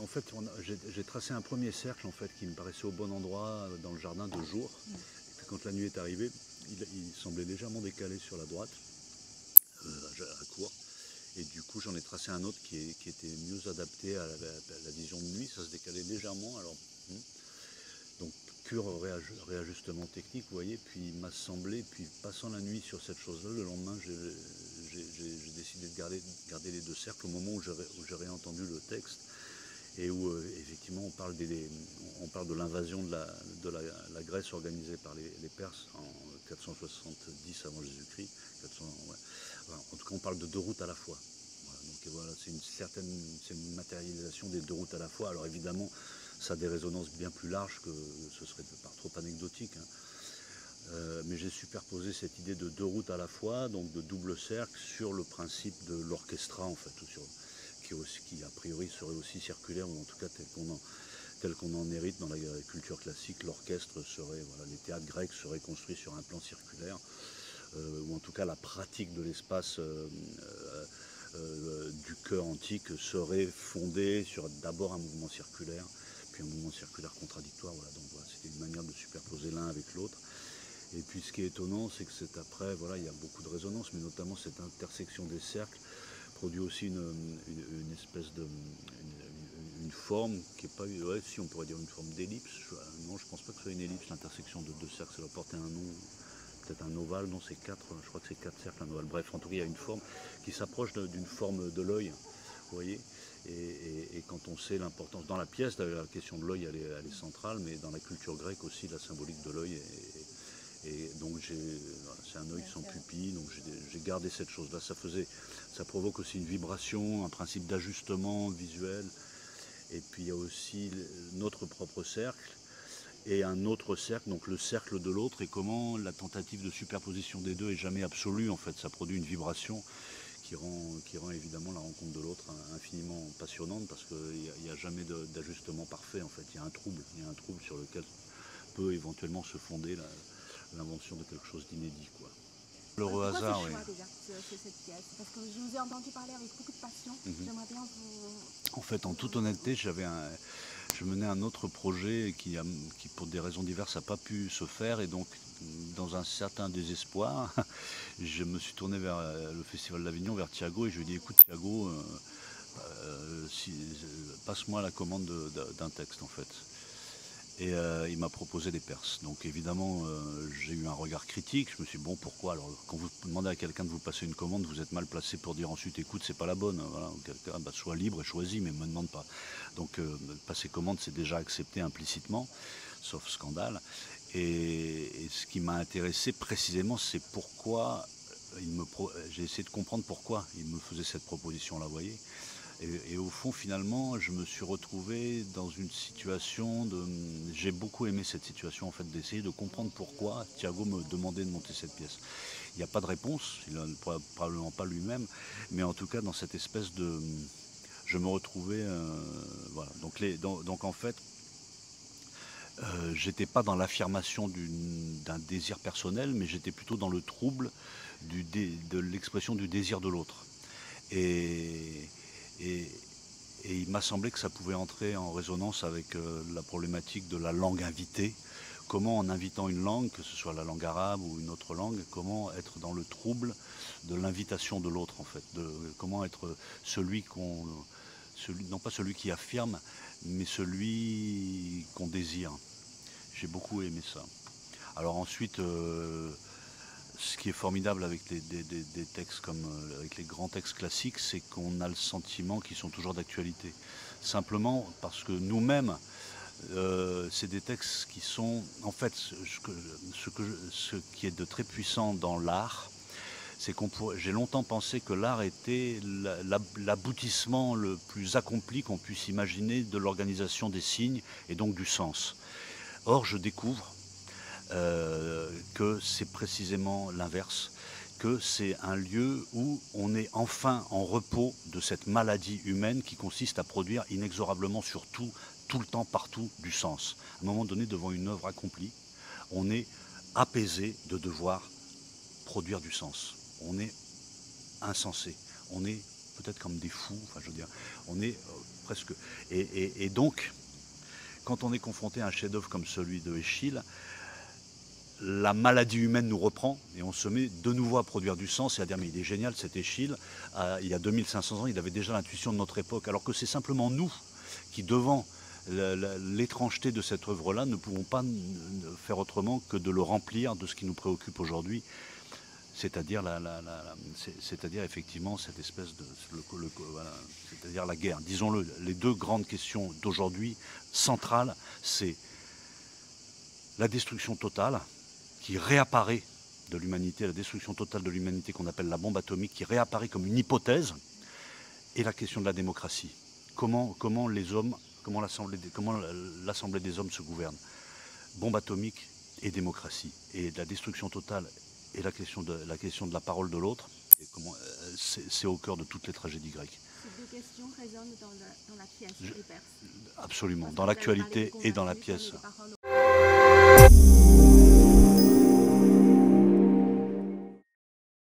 En fait, j'ai tracé un premier cercle en fait, qui me paraissait au bon endroit dans le jardin de jour. Et puis quand la nuit est arrivée, il semblait légèrement décalé sur la droite, à court. Et du coup, j'en ai tracé un autre qui était mieux adapté à la vision de nuit. Ça se décalait légèrement. Alors, donc, pur réajustement technique, vous voyez. Puis il m'a semblé, puis passant la nuit sur cette chose-là, le lendemain, j'ai décidé de garder les deux cercles au moment où j'ai réentendu le texte. Et où effectivement on parle de l'invasion de la Grèce organisée par les Perses en 470 avant Jésus-Christ. Ouais. Enfin, en tout cas, on parle de deux routes à la fois. Voilà, donc voilà, c'est une matérialisation des deux routes à la fois. Alors évidemment, ça a des résonances bien plus larges que ce serait par trop anecdotique. Mais j'ai superposé cette idée de deux routes à la fois, donc de double cercle, sur le principe de l'orchestra en fait, qui a priori serait aussi circulaire, ou en tout cas tel qu'on en hérite dans la culture classique. L'orchestre serait, voilà, les théâtres grecs seraient construits sur un plan circulaire, ou en tout cas la pratique de l'espace du chœur antique serait fondée sur d'abord un mouvement circulaire, puis un mouvement circulaire contradictoire. Voilà, donc voilà, c'était une manière de superposer l'un avec l'autre. Et puis ce qui est étonnant, c'est que c'est après, voilà, il y a beaucoup de résonances, mais notamment cette intersection des cercles produit aussi une espèce de une forme qui est pas, ouais, si on pourrait dire une forme d'ellipse. Non, je pense pas que ce soit une ellipse, l'intersection de deux cercles, ça doit porter un nom, peut-être un ovale. Non, c'est quatre, je crois que c'est quatre cercles, un ovale. Bref, en tout cas, il y a une forme qui s'approche d'une forme de l'œil, vous voyez. Et quand on sait l'importance dans la pièce, la question de l'œil elle est centrale, mais dans la culture grecque aussi, la symbolique de l'œil et donc c'est un œil sans pupille, donc j'ai gardé cette chose-là. Ça provoque aussi une vibration, un principe d'ajustement visuel. Et puis il y a aussi notre propre cercle et un autre cercle, donc le cercle de l'autre, et comment la tentative de superposition des deux est jamais absolue. En fait, ça produit une vibration qui rend évidemment la rencontre de l'autre infiniment passionnante, parce qu'il n'y a jamais d'ajustement parfait. En fait, il y a un trouble sur lequel peut éventuellement se fonder l'invention de quelque chose d'inédit, quoi. L'heureux hasard, oui. Pourquoi ce choix déjà, cette pièce? Parce que je vous ai entendu parler avec beaucoup de passion. J'aimerais bien vous... En fait, en toute honnêteté, je menais un autre projet qui pour des raisons diverses, n'a pas pu se faire. Et donc, dans un certain désespoir, je me suis tourné vers le Festival d'Avignon, vers Thiago, et je lui ai dit, écoute Thiago, passe-moi la commande d'un texte, en fait. Et il m'a proposé des Perses. Donc évidemment, j'ai eu un regard critique. Je me suis dit, bon, pourquoi? Alors, quand vous demandez à quelqu'un de vous passer une commande, vous êtes mal placé pour dire ensuite, écoute, c'est pas la bonne. Voilà. Quelqu'un, sois libre et choisis, mais me demande pas. Donc, passer commande, c'est déjà accepté implicitement, sauf scandale. Et ce qui m'a intéressé précisément, c'est pourquoi j'ai essayé de comprendre pourquoi il me faisait cette proposition-là, vous voyez. Et au fond, finalement, je me suis retrouvé dans une situation de... J'ai beaucoup aimé cette situation, en fait, d'essayer de comprendre pourquoi Thiago me demandait de monter cette pièce. Il n'y a pas de réponse, il n'en a probablement pas lui-même, mais en tout cas, dans cette espèce de... Je me retrouvais... voilà. Donc en fait, j'étais pas dans l'affirmation d'un désir personnel, mais j'étais plutôt dans le trouble de l'expression du désir de l'autre. Et il m'a semblé que ça pouvait entrer en résonance avec la problématique de la langue invitée. Comment, en invitant une langue, que ce soit la langue arabe ou une autre langue, comment être dans le trouble de l'invitation de l'autre, en fait. Comment être non pas celui qui affirme, mais celui qu'on désire. J'ai beaucoup aimé ça. Alors ensuite... ce qui est formidable avec des textes comme avec les grands textes classiques, c'est qu'on a le sentiment qu'ils sont toujours d'actualité. Simplement parce que nous-mêmes, c'est des textes qui sont... En fait, ce qui est de très puissant dans l'art, c'est j'ai longtemps pensé que l'art était l'aboutissement le plus accompli qu'on puisse imaginer de l'organisation des signes et donc du sens. Or, je découvre que c'est précisément l'inverse, que c'est un lieu où on est enfin en repos de cette maladie humaine qui consiste à produire inexorablement sur tout le temps, partout, du sens. À un moment donné, devant une œuvre accomplie, on est apaisé de devoir produire du sens. On est insensé. On est peut-être comme des fous, enfin je veux dire, on est presque. Et donc, quand on est confronté à un chef-d'œuvre comme celui de Eschyle, la maladie humaine nous reprend et on se met de nouveau à produire du sens et à dire mais il est génial cet Eschyle, il y a 2500 ans il avait déjà l'intuition de notre époque, alors que c'est simplement nous qui devant l'étrangeté de cette œuvre-là ne pouvons pas faire autrement que de le remplir de ce qui nous préoccupe aujourd'hui, c'est-à-dire effectivement cette espèce de voilà, c'est-à-dire la guerre. Disons-le, les deux grandes questions d'aujourd'hui centrales, c'est la destruction totale qui réapparaît de l'humanité, la destruction totale de l'humanité qu'on appelle la bombe atomique, qui réapparaît comme une hypothèse, et la question de la démocratie. Comment les hommes, comment l'Assemblée des hommes se gouverne. Bombe atomique et démocratie. Et la destruction totale et la question de la parole de l'autre, c'est au cœur de toutes les tragédies grecques. Ces deux questions résonnent dans la pièce des Perses. Absolument, dans l'actualité et dans la pièce.